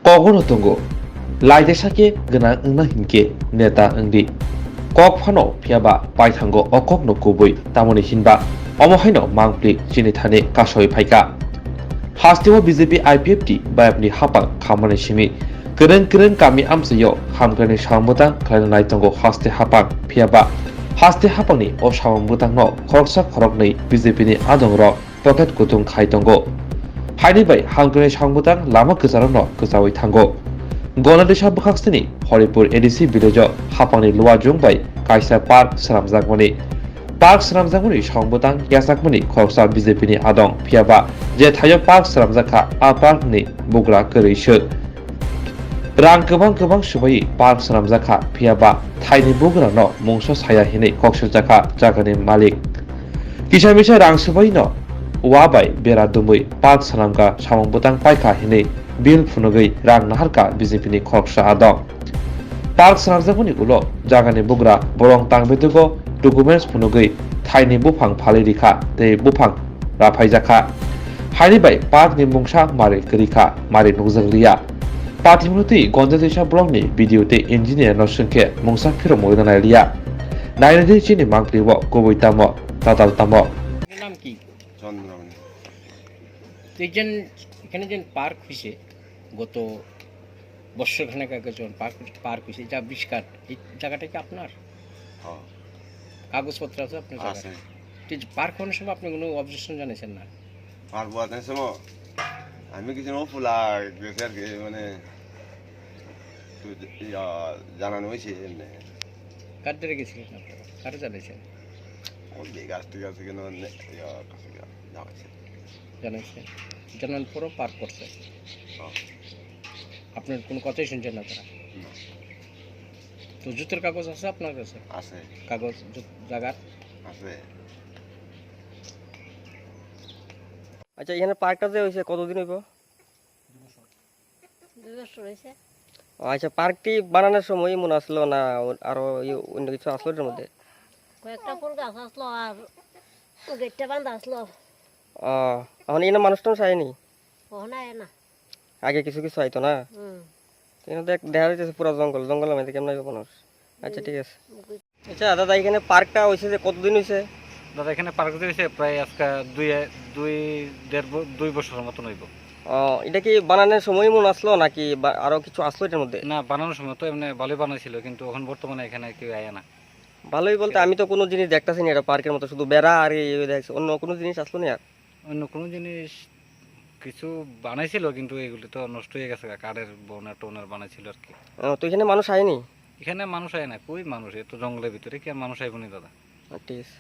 Kogono tongo laidesake gana ngna hinke neta ngdi kok phano phiaba paithango okok no kubui tamoni hinba omohaino mangpli chini thane kasoi phaika hastiwa BJP IPFT bayapni hapa khamane simi kereng kami amsayo hamgrani shambuta khlainai tongo haste hapa phiaba haste hapani o shambuta no khoroksa khoroknei BJP ni adongra pocket kutung khai tongo haini bai hamgrani shambuta lama kizarano kizawi thango Gandatwisa bukhaksini Horipur ADC village hapangni luajung bai kaisa park saramjakmani park saramjakmani songbutang yasakmani khoroksa BJP ni adong phiaba je thayo park saramjakha a park ni bugra koreisuk rang gobang subai park saramjakha phiaba thaini bugra no mungso saya hinai koksjakha jagani malik kisamisa rang subai no wabai bera dumui park saramga samangbutang paikha hinai Bill Funugai Rang Naharka BJP ni Khoroksa Adong Park Sanamjakmani ulo Jagani Bugra Borong Tangbetugo Documents Funugai Thaini Bufang Phali Rikha Tei Bufang Raphaijaka Haini bai Park ni Mungsa Mari Krikha Mari Nukjangriya Patimuti Gandatwisa Blog ni Video te Engineer no Sungke Mungsa Phiro Moidana Liya Nairade Chini Mangpliwo Koboi Tamo Tatal Tamo নাম কি এখানে যে park হয়েছে গত বছরখানেক আগে যখন park হয়েছে যা আবিষ্কার এই জায়গাটা কি আপনার কাগজপত্র আছে আপনার জায়গায় পার্ক হওয়ার সময় আপনি কোনো অবজেকশন জানিয়েছেন না পার্ক হওয়ার সময় আমি কিছু ফুলা গেছে আর কি মানে জানানো হয়েছে এমনি কার দ্বারা গেছিলেন আপনারা কারা জানিয়েছেন গাছ ঠিক আছে কেন জানাইছেন জানার পরও পার্ক করছে আপনার কোনো কথাই শুনছেন না তারা তো জুতের কাগজ আছে আপনার কাছে আছে কাগজ জায়গার আছে আচ্ছা এখানে পার্কটা যে হয়েছে কতদিন হইব 2 বছর হয়েছে আচ্ছা পার্কটি বানানোর সময় মনে আসলো না আরো অন্য কিছু আসলো এর মধ্যে কয়েকটা ফুল গাছ আসলো আর গেটটা বান্ধা আসলো এখন এখানে মানুষ টানুষ আয়নি ওখানে না আগে কিছু আইতো না এখানে দেখা যাচ্ছে পুরো জঙ্গলের মধ্যে কেমন আইব মানুষ আচ্ছা ঠিক আছে আচ্ছা দাদা এখানে পার্কটা হয়েছে যে কতদিন হয়েছে দাদা এখানে পার্ক হয়েছে প্রায় আজকে দুই বছরের মতন হইব এটা কি বানানোর সময় মনে আসলো নাকি আরো কিছু আসলো এটার মধ্যে না বানানোর সময় তো এমনি ভালোই বানাইছিল কিন্তু এখন বর্তমানে এখানে কেউ আয় না ভালোই বলতে আমি তো কোনো জিনিস দেখতেছি না এটা পার্কের মতো শুধু বেড়া আর দেখছি অন্য কোনো জিনিস আসলো না অন্য কোনো জিনিস কিছু বানাইছিল কিন্তু এগুলি তো নষ্ট হয়ে গেছে কাঠের বনের টোনের বানাইছিল আর কি তো এখানে মানুষ আয়নি এখানে মানুষ আয় না কই মানুষ এত জঙ্গলের ভিতরে কি আর মানুষ আইবনি দাদা ঠিক আছে